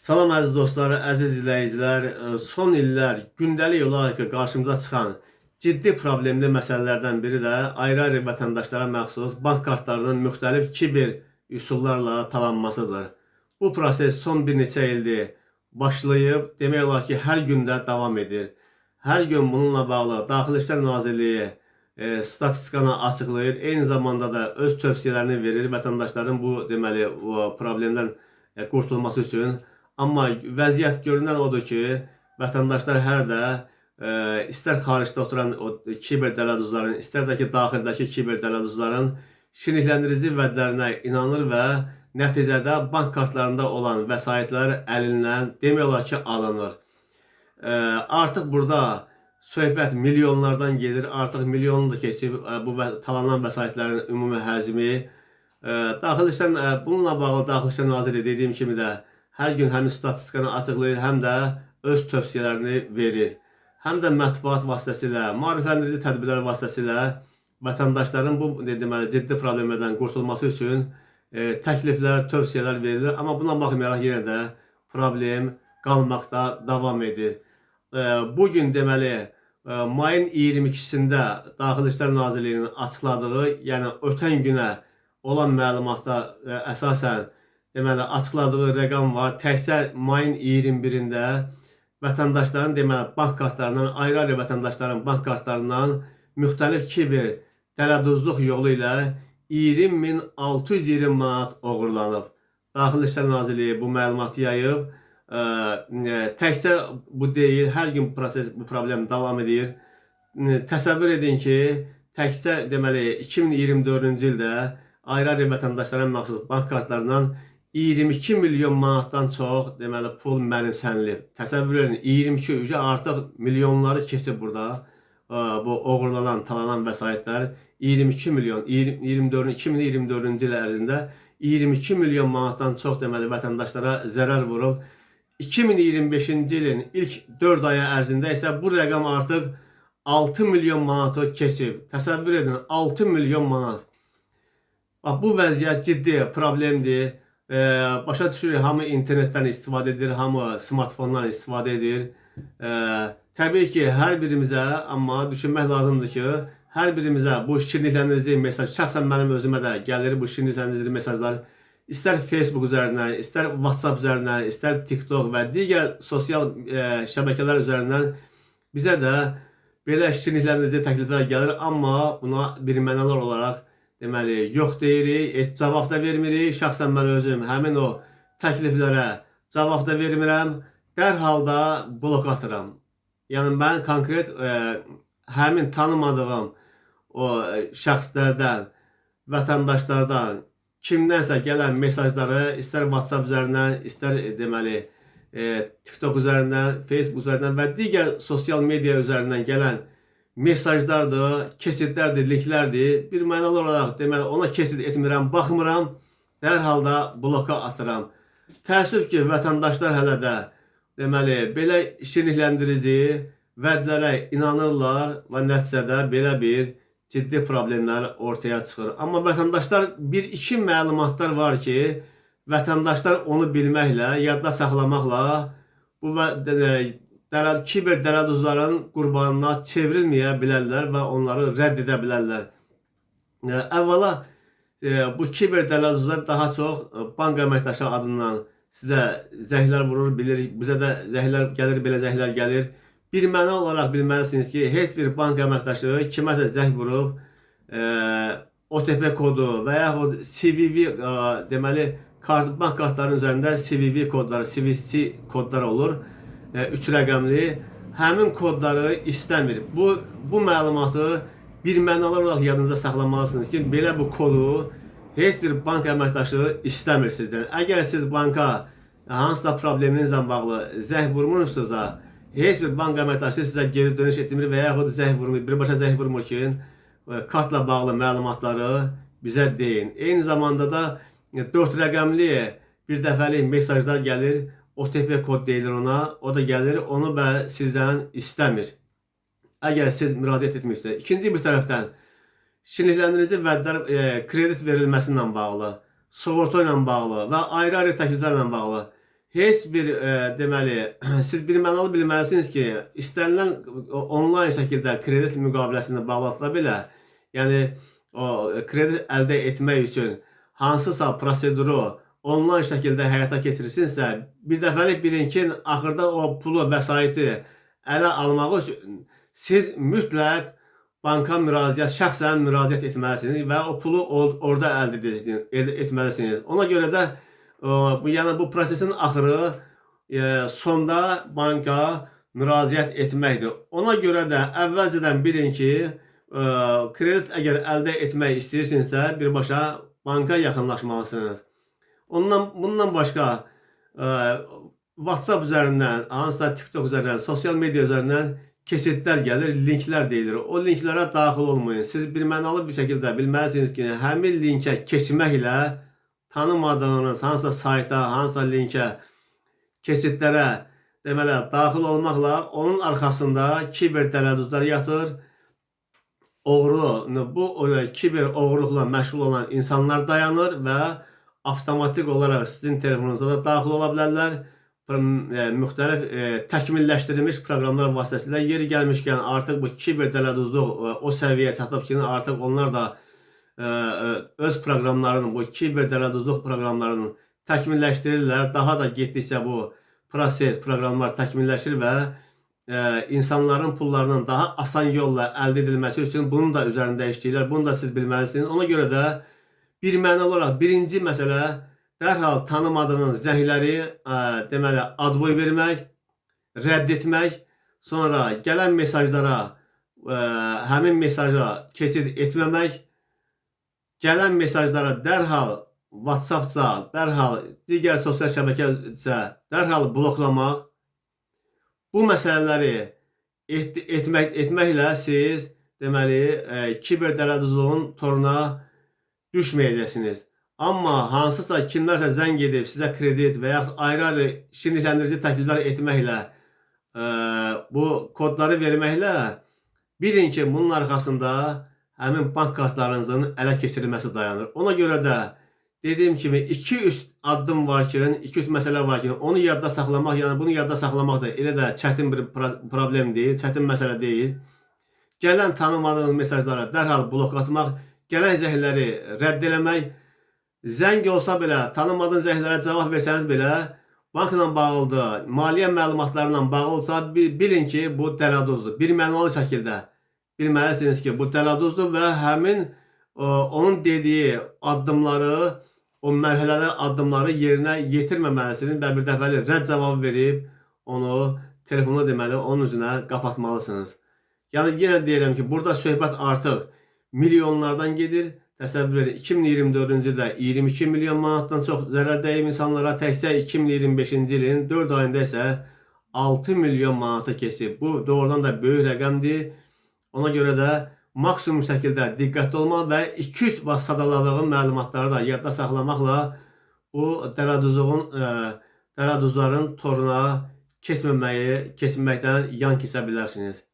Salam əziz dostlar, əziz izləyicilər. Son illər gündəlik olaraq qarşımıza çıxan ciddi problemli məsələlərdən biri də ayrı-ayrı vətəndaşlara məxsus bank kartlarının müxtəlif kiber üsullarla talanmasıdır. Bu proses son bir neçə ildir başlayıb, demək olar ki, hər gündə davam edir. Hər gün bununla bağlı Daxili İşlər Nazirliyi statistikanı açıqlayır, eyni zamanda da öz tövsiyələrini verir vətəndaşların bu deməli problemdən qurtulması üçün. Amma vəziyyət görünən odur ki, vətəndaşlar hələ də istər xaricdə oturan o kiber dələduzların, istər də ki, daxildəki kiber dələduzların şirnikləndirici vədlərinə inanır və nəticədə bank kartlarında olan vəsaitlər əlindən demək olar ki, alınır. Artıq burada söhbət milyonlardan gedir, artıq milyonu da keçib bu talanan vəsaitlərin ümumi həcmi. Bununla bağlı Daxili İşlər Nazirliyi dediyim kimi də hər gün həmin statistikanı açıqlayır, həm də öz tövsiyələrini verir. Həm də mətbuat vasitəsilə, maarifləndirici tədbirlər vasitəsilə vətəndaşların bu deməli ciddi problemlərdən qurtulması üçün təkliflər, tövsiyələr verilir. Amma buna baxmayaraq yenə də problem qalmaqda davam edir. Bugün deməli mayın 22-sində Daxili İşlər Nazirliyinin açıqladığı, yəni ötən günə olan məlumatda əsasən deməli açıqladığı rəqam var. Təkcə mayın 21-də vətəndaşların deməli bank kartlarından, ayrı-ayrı vətəndaşların bank kartlarından müxtəlif kiber dələduzluq yolu ilə 20.620 manat oğurlanıb. Daxili İşlər Nazirliyi bu məlumatı yayıb. Təkcə bu deyil, hər gün bu problem davam edir. Təsəvvür edin ki, təkcə deməli 2024-cü ildə ayrı-ayrı vətəndaşlara məxsus bank kartlarından 22 milyon manatdan çox deməli pul mənimsənilib. Təsəvvür edin, 22 artıq milyonları keçib burada. Bu oğurlanan, talanan vəsaitlər 22 milyon, 2024-cü il ərzində 22 milyon manatdan çox deməli vətəndaşlara zərər vurub. 2025-ci ilin ilk 4 ayı ərzində isə bu rəqam artıq 6 milyon manatı keçib. Təsəvvür edin, 6 milyon manat. Bu vəziyyət ciddi problemdir. Başa düşürük, hamı internetdən istifadə edir, hamı smartfondan istifadə edir. Təbii ki, hər birimizə, amma düşünmək lazımdır ki, hər birimizə bu şirnikləndirici mesaj, şəxsən mənim özümə də gəlir bu şirnikləndirici mesajlar, istər Facebook üzərindən, istər WhatsApp üzərindən, istər TikTok və digər sosial şəbəkələr üzərindən bizə də belə şirnikləndirici təkliflər gəlir, amma buna birmənalı olaraq deməli, yox deyirik, heç cavab da vermirik. Şəxsən mən özüm həmin o təkliflərə cavab da vermirəm, dərhal da blok atıram. Yəni, mən konkret həmin tanımadığım o şəxslərdən, vətəndaşlardan, kimdənsə gələn mesajları istər WhatsApp üzərindən, istər deməli, TikTok üzərindən, Facebook üzərindən və digər sosial media üzərindən gələn mesajlardır, keçidlərdir, linklərdir. Bir mənalı olaraq deməli ona keçid etmirəm, baxmıram, dərhal da bloka atıram. Təəssüf ki, vətəndaşlar hələ də deməli belə şirnikləndirici vədlərə inanırlar və nəticədə belə bir ciddi problemlər ortaya çıxır. Amma vətəndaşlar bir-iki məlumatlar var ki, vətəndaşlar onu bilməklə, yadda saxlamaqla bu kiber dələduzların qurbanına çevrilməyə bilərlər və onları rədd edə bilərlər. Əvvəla, bu kiber dələduzlar daha çox bank əməkdaşı adından sizə zəhlər vurur, bilirik, bizə də zəhlər gəlir, belə zəhlər gəlir. Bir məna olaraq bilməlisiniz ki, heç bir bank əməkdaşı kiməsə zəng vurub, OTP kodu və yaxud CVV, deməli, bank kartlarının üzərində CVV kodları, CVC kodları olur. 3 rəqəmli, həmin kodları istəmir. Bu məlumatı bir mənalı olaraq yadınızda saxlamalısınız ki, belə bu kodu heç bir bank əməkdaşı istəmir sizdən. Əgər siz banka hansısa probleminizlə bağlı zəng vurmursunuzsa, heç bir bank əməkdaşı sizə geri dönüş etmir və yaxud zəng vurmur, birbaşa zəng vurmur ki, kartla bağlı məlumatları bizə deyin. Eyni zamanda da 4 rəqəmli bir dəfəlik mesajlar gəlir, OTP kod deyilir ona, o da gəlir, onu sizdən istəmir. Əgər siz müraciət etmirsə. İkinci bir tərəfdən, şirnikləndirici vədlər kredit verilməsi ilə bağlı, sığorta ilə bağlı və ayrı-ayrı təkliflərlə bağlı heç bir deməli siz birmənalı bilməlisiniz ki, istənilən onlayn şəkildə kredit müqaviləsində bağladısa belə, yəni o kredit əldə etmək üçün hansısa proseduru onlayn şəkildə həyata keçirirsinizsə, bir dəfəlik bilin ki, axırda o pulu, vəsaiti ələ almaq üçün siz mütləq banka şəxsən müraciət etməlisiniz və o pulu orada əldə etməlisiniz. Ona görə də yəni bu prosesin axırı sonda banka müraciət etməkdir. Ona görə də əvvəlcədən bilin ki, kredit əgər əldə etmək istəyirsinizsə, birbaşa banka yaxınlaşmalısınız. Bundan başqa WhatsApp üzərindən, hansısa TikTok üzərindən, sosial media üzərindən keçidlər gəlir, linklər deyilir. O linklərə daxil olmayın. Siz birmənalı bir şəkildə bilməlisiniz ki, həmin linkə keçməklə tanımadığınız hansısa sayta, hansısa linkə, keçidlərə deməli daxil olmaqla onun arxasında kiber tərəddüdlər yatır. Bu kiber oğurluqla məşğul olan insanlar dayanır və avtomatik olaraq sizin telefonunuza da daxil ola bilərlər. Müxtəlif təkmilləşdirilmiş proqramlar vasitəsilə yeri gəlmişkən artıq bu kiber tərəddüdlük o səviyyəyə çatıb ki, artıq onlar da öz proqramlarının, bu kiber tərəddüdlük proqramlarının təkmilləşdirirlər. Daha da getdikcə bu proses, proqramlar təkmilləşir və insanların pullarının daha asan yolla əldə edilməsi üçün bunun da üzərində işləyirlər. Bunu da siz bilməlisiniz. Ona görə də birmənalı olaraq birinci məsələ dərhal tanımadığınız zəngləri deməli adboy vermək, rədd etmək, sonra gələn mesajlara həmin mesaja keçid etməmək, gələn mesajlara dərhal WhatsApp-sa, dərhal digər sosial şəbəkəsə dərhal bloklamaq. Bu məsələləri etməklə siz deməli kiber tərəddüdlüğün toruna düşməyəcəksiniz. Amma hansısa kimlərsə zəng edib sizə kredit və yaxud ayrı-ayrı şirinləndirici təkliflər etməklə, bu kodları verməklə bilin ki, bunun arxasında həmin bank kartlarınızın ələ keçirilməsi dayanır. Ona görə də dediyim kimi 2-3 addım var ki, 2-3 məsələ var ki, onu yadda saxlamaq, yəni bunu yadda saxlamaq da elə də çətin bir problem deyil, çətin məsələ deyil. Gələn tanımadığınız mesajlara dərhal blok atmaq, gələn zəngləri rədd eləmək, zəng olsa belə, tanımadığınız zənglərə cavab versəniz belə, bankla bağlıdır, maliyyə məlumatlarla bağlıdırsa, bilin ki, bu tərəddüzdür. Birmənalı şəkildə bilməlisiniz ki, bu tərəddüzdür və həmin onun dediyi addımları, o mərhələli addımları yerinə yetirməməlisiniz və bir dəfəli rədd cavabı verib, onu telefonu deməli, onun üzünə qapatmalısınız. Yəni, yenə deyirəm ki, burada söhbət artıq milyonlardan gedir. Təsəvvür edin, 2024-cü ildə 22 milyon manatdan çox zərər dəyib insanlara, təkcə 2025-ci ilin 4 ayında isə 6 milyon manata keçib. Bu doğrudan da böyük rəqəmdir. Ona görə də maksimum şəkildə diqqətli olmaq və 2-3 sadaladığım məlumatları da yadda saxlamaqla bu tərəddüdlərin toruna keçməkdən yan keçə bilərsiniz.